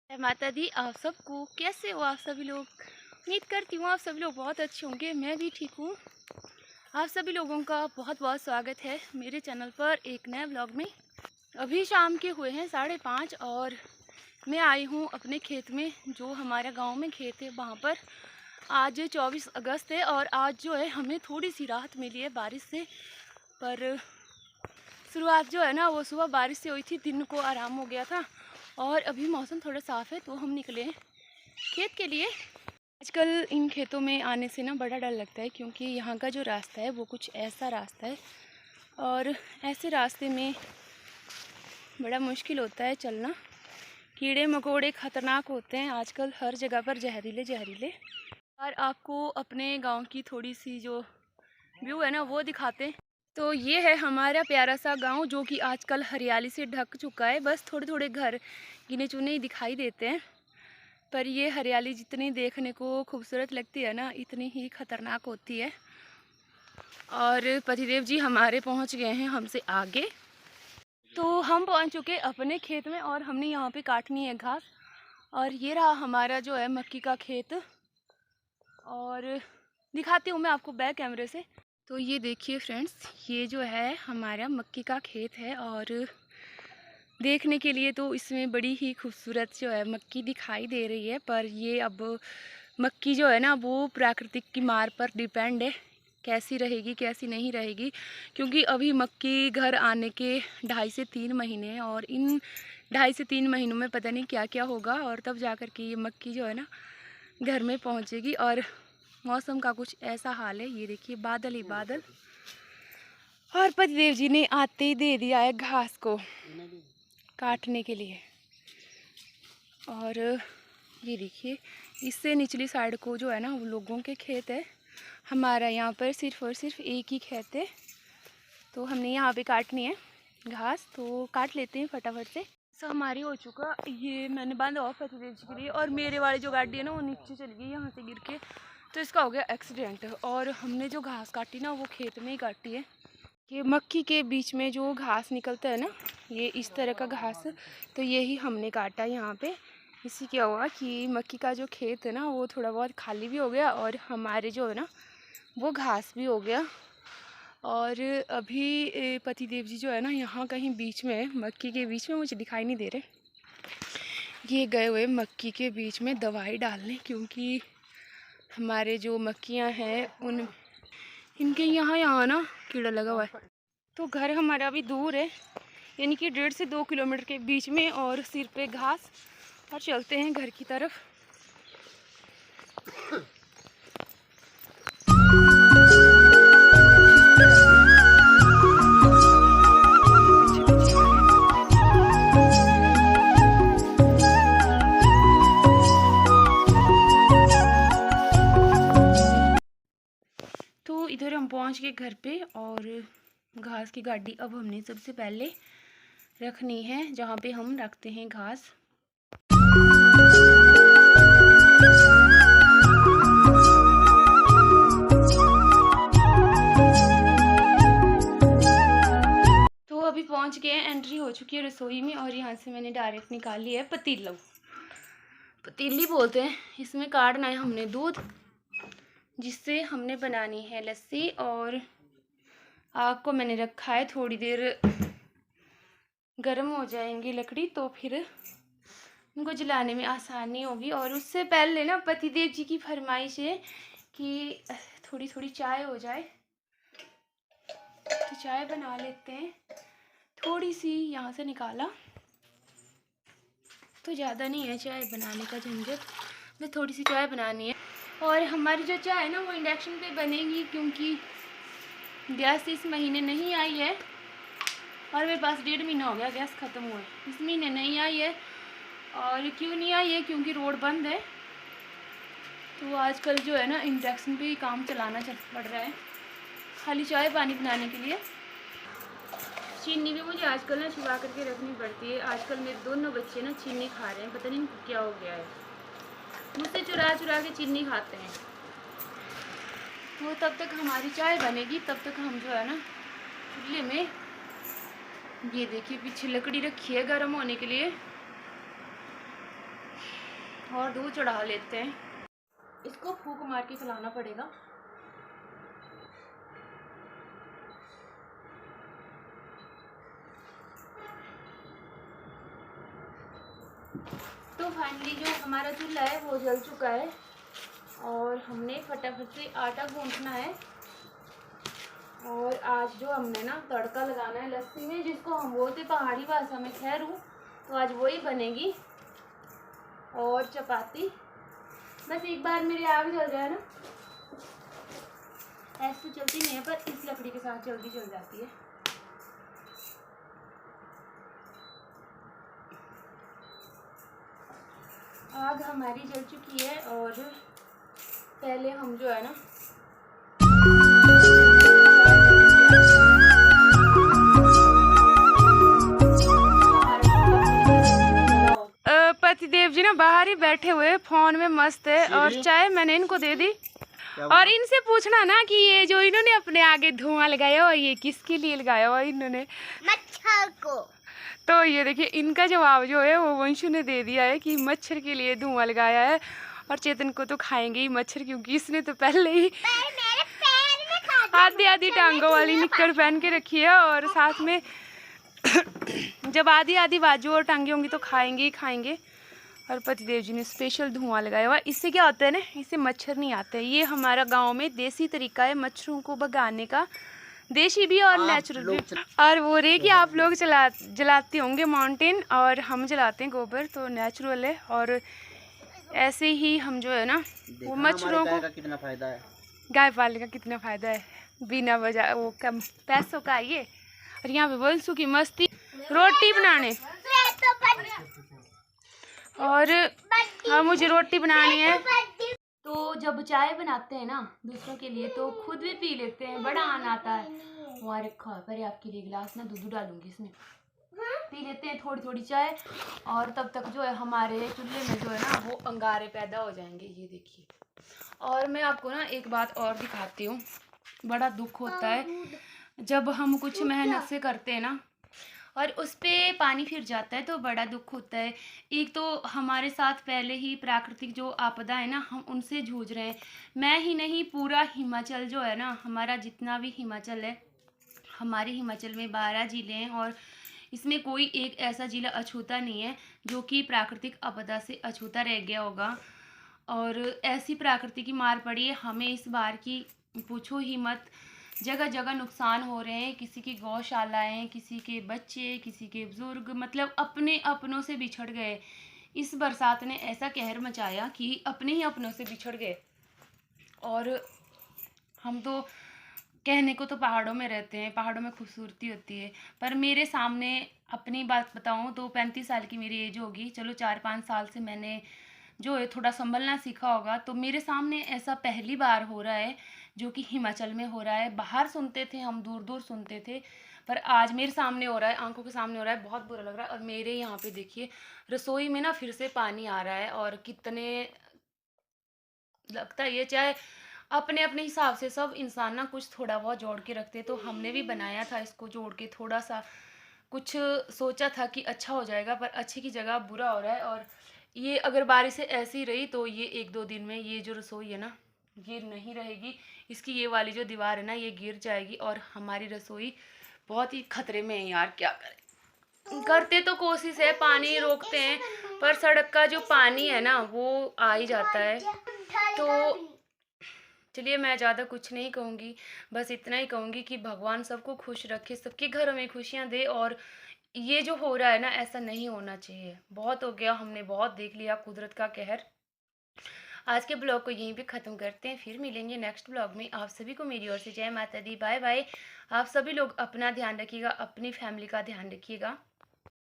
जय माता दी। आप सबको कैसे हो आप सभी लोग। उम्मीद करती हूँ आप सभी लोग बहुत अच्छे होंगे। मैं भी ठीक हूँ। आप सभी लोगों का बहुत बहुत स्वागत है मेरे चैनल पर एक नए ब्लॉग में। अभी शाम के हुए हैं 5:30 और मैं आई हूँ अपने खेत में, जो हमारे गांव में खेत है वहाँ पर। आज 24 अगस्त है और आज जो है हमें थोड़ी सी राहत मिली है बारिश से। पर शुरुआत जो है ना वो सुबह बारिश से हुई थी, दिन को आराम हो गया था और अभी मौसम थोड़ा साफ़ है तो हम निकले हैं खेत के लिए। आजकल इन खेतों में आने से ना बड़ा डर लगता है, क्योंकि यहाँ का जो रास्ता है वो कुछ ऐसा रास्ता है और ऐसे रास्ते में बड़ा मुश्किल होता है चलना। कीड़े मकोड़े ख़तरनाक होते हैं आजकल हर जगह पर, जहरीले जहरीले। और आपको अपने गांव की थोड़ी सी जो व्यू है ना वो दिखाते हैं। तो ये है हमारा प्यारा सा गांव, जो कि आजकल हरियाली से ढक चुका है। बस थोड़े थोड़े घर गिने चुने ही दिखाई देते हैं, पर ये हरियाली जितनी देखने को खूबसूरत लगती है ना, इतनी ही खतरनाक होती है। और पतिदेव जी हमारे पहुंच गए हैं हमसे आगे। तो हम पहुंच चुके अपने खेत में और हमने यहाँ पे काटनी है घास। और ये रहा हमारा जो है मक्की का खेत, और दिखाती हूँ मैं आपको बैक कैमरे से। तो ये देखिए फ्रेंड्स, ये जो है हमारा मक्की का खेत है और देखने के लिए तो इसमें बड़ी ही खूबसूरत जो है मक्की दिखाई दे रही है। पर ये अब मक्की जो है ना वो प्राकृतिक की मार पर डिपेंड है, कैसी रहेगी कैसी नहीं रहेगी। क्योंकि अभी मक्की घर आने के 2.5 से 3 महीने हैं और इन 2.5 से 3 महीनों में पता नहीं क्या क्या होगा, और तब जा कर के ये मक्की जो है ना घर में पहुंचेगी। और मौसम का कुछ ऐसा हाल है, ये देखिए बादल ही बादल। और पतिदेव जी ने आते ही दे दिया है घास को काटने के लिए। और ये देखिए इससे निचली साइड को जो है ना वो लोगों के खेत है। हमारा यहाँ पर सिर्फ और सिर्फ एक ही खेत है, तो हमने यहाँ पे काटनी है घास, तो काट लेते हैं फटाफट से। सब हमारी हो चुका, ये मैंने बांधा हुआ पतिदेव जी के लिए। और मेरे वाली जो गाड़ी है ना वो नीचे चली गई यहाँ से गिर के, तो इसका हो गया एक्सीडेंट। और हमने जो घास काटी ना वो खेत में ही काटी है। कि मक्की के बीच में जो घास निकलता है ना, ये इस तरह का घास, तो यही हमने काटा यहाँ पे। इससे क्या हुआ कि मक्की का जो खेत है ना वो थोड़ा बहुत खाली भी हो गया और हमारे जो है ना वो घास भी हो गया। और अभी पतिदेव जी जो है ना यहाँ कहीं बीच में, मक्की के बीच में, मुझे दिखाई नहीं दे रहे, ये गए हुए मक्की के बीच में दवाई डालने, क्योंकि हमारे जो मक्कियाँ हैं उन इनके यहाँ ना कीड़ा लगा हुआ है। तो घर हमारा अभी दूर है, यानी कि 1.5 से 2 किलोमीटर के बीच में, और सिर पे घास। और चलते हैं घर की तरफ। तो इधर हम पहुंच गए घर पे, और घास की गाड़ी अब हमने सबसे पहले रखनी है जहाँ पे हम रखते हैं घास। तो अभी पहुंच गए हैं, एंट्री हो चुकी है रसोई में, और यहाँ से मैंने डायरेक्ट निकाली है पतीला, पतीली बोलते हैं। इसमें काटना है हमने दूध, जिससे हमने बनानी है लस्सी। और आग को मैंने रखा है, थोड़ी देर गर्म हो जाएंगी लकड़ी तो फिर उनको जलाने में आसानी होगी। और उससे पहले ना पतिदेव जी की फरमाइश है कि थोड़ी थोड़ी चाय हो जाए, तो चाय बना लेते हैं। थोड़ी सी यहाँ से निकाला, तो ज़्यादा नहीं है चाय बनाने का झंझट, बस थोड़ी सी चाय बनानी है। और हमारी जो चाय है ना वो इंडक्शन पे बनेगी, क्योंकि गैस इस महीने नहीं आई है, और मेरे पास 1.5 महीना हो गया गैस ख़त्म हुए, इस महीने नहीं आई है। और क्यों नहीं आई है, क्योंकि रोड बंद है, तो आजकल जो है ना इंडक्शन पे ही काम चलाना पड़ रहा है, खाली चाय पानी बनाने के लिए। चीनी भी मुझे आजकल ना छुपा करके रखनी पड़ती है। आजकल मेरे दोनों बच्चे ना चीनी खा रहे हैं, पता नहीं इनको क्या हो गया है, मुझसे चुरा चुरा के चीनी खाते हैं। तो तब तक हमारी चाय बनेगी, तब तक हम जो है ना चूल्हे में, ये देखिए पीछे लकड़ी रखी है गर्म होने के लिए। और दूध चढ़ा लेते हैं। इसको फूंक मार के चलाना पड़ेगा। तो फाइनली जो हमारा चूल्हा है वो जल चुका है और हमने फटाफट से आटा गूंथना है। और आज जो हमने ना तड़का लगाना है लस्सी में, जिसको हम बोलते पहाड़ी भाषा में खैरू, तो आज वही बनेगी। और चपाती, बस एक बार मेरी आग जल जाए ना, ऐसे तो चलती नहीं है पर इस लकड़ी के साथ जल्दी जल जाती है। आग हमारी जल चुकी है और पहले हम जो है ना पतिदेव जी ना बाहर ही बैठे हुए फोन में मस्त है और चाय मैंने इनको दे दी। और इनसे पूछना ना कि ये जो इन्होंने अपने आगे धुआं लगाया हुआ ये किसके लिए लगाया हुआ इन्होंने? मच्छर को। तो ये देखिए इनका जवाब जो है वो वंशु ने दे दिया है कि मच्छर के लिए धुआं लगाया है। और चेतन को तो खाएंगे ही मच्छर, क्योंकि इसने तो पहले ही आधी आधी टांगों वाली निक्कर पहन के रखी है और साथ में जब आधी आधी बाजू और टांगे होंगी तो खाएंगे ही खाएंगे। और पतिदेव जी ने स्पेशल धुआं लगाया हुआ। इससे क्या होता है ना, इससे मच्छर नहीं आते। ये हमारा गांव में देसी तरीका है मच्छरों को भगाने का, देसी भी और नेचुरल भी। और वो रे कि आप लोग जलाते होंगे माउंटेन और हम जलाते हैं गोबर, तो नेचुरल है। और ऐसे ही हम जो है ना वो मच्छरों को, कितना फायदा है गाय पालने का, कितना फायदा है बिना वजह वो कम पैसों का ये। और यहाँ पे वंशु की मस्ती रोटी बनाने, और हाँ मुझे रोटी बनानी है। तो जब चाय बनाते हैं ना दूसरों के लिए तो खुद भी पी लेते हैं, बड़ा आनंद आता है। हमारे पर आपके लिए गिलास ना दूध डालूंगी इसमें, पी लेते हैं थोड़ी थोड़ी चाय। और तब तक जो है हमारे चूल्हे में जो है ना वो अंगारे पैदा हो जाएंगे, ये देखिए। और मैं आपको ना एक बात और दिखाती हूँ। बड़ा दुख होता है जब हम कुछ मेहनत से करते हैं ना और उस पे पानी फिर जाता है, तो बड़ा दुख होता है। एक तो हमारे साथ पहले ही प्राकृतिक जो आपदा है ना, हम उनसे जूझ रहे हैं। मैं ही नहीं, पूरा हिमाचल जो है ना, हमारा जितना भी हिमाचल है, हमारे हिमाचल में 12 ज़िले हैं और इसमें कोई एक ऐसा ज़िला अछूता नहीं है जो कि प्राकृतिक आपदा से अछूता रह गया होगा। और ऐसी प्रकृति की मार पड़ी है हमें इस बार की, पूछो ही मत। जगह जगह नुकसान हो रहे हैं, किसी की गौशालाएं, किसी के बच्चे, किसी के बुजुर्ग, मतलब अपने अपनों से बिछड़ गए। इस बरसात ने ऐसा कहर मचाया कि अपने ही अपनों से बिछड़ गए। और हम तो कहने को तो पहाड़ों में रहते हैं, पहाड़ों में खूबसूरती होती है, पर मेरे सामने अपनी बात बताऊं तो 35 साल की मेरी एज होगी, चलो 4-5 साल से मैंने जो है थोड़ा संभलना सीखा होगा। तो मेरे सामने ऐसा पहली बार हो रहा है जो कि हिमाचल में हो रहा है। बाहर सुनते थे हम, दूर दूर सुनते थे, पर आज मेरे सामने हो रहा है, आंखों के सामने हो रहा है, बहुत बुरा लग रहा है। और मेरे यहाँ पे देखिए रसोई में ना फिर से पानी आ रहा है। और कितने लगता है ये, चाहे अपने अपने हिसाब से सब इंसान ना कुछ थोड़ा बहुत जोड़ के रखते, तो हमने भी बनाया था इसको जोड़ के, थोड़ा सा कुछ सोचा था कि अच्छा हो जाएगा, पर अच्छे की जगह बुरा हो रहा है। और ये अगर बारिश ऐसी रही तो ये 1-2 दिन में ये जो रसोई है ना ये नहीं रहेगी, इसकी ये वाली जो दीवार है ना ये गिर जाएगी और हमारी रसोई बहुत ही खतरे में है यार। क्या करें, करते तो कोशिश है, पानी रोकते हैं, पर सड़क का जो पानी है ना वो आ ही जाता है। तो चलिए मैं ज़्यादा कुछ नहीं कहूँगी, बस इतना ही कहूँगी कि भगवान सबको खुश रखे, सबके घरों में खुशियाँ दे। और ये जो हो रहा है ना ऐसा नहीं होना चाहिए, बहुत हो गया, हमने बहुत देख लिया कुदरत का कहर। आज के ब्लॉग को यहीं पे ख़त्म करते हैं, फिर मिलेंगे नेक्स्ट ब्लॉग में। आप सभी को मेरी ओर से जय माता दी, बाय बाय। आप सभी लोग अपना ध्यान रखिएगा, अपनी फैमिली का ध्यान रखिएगा।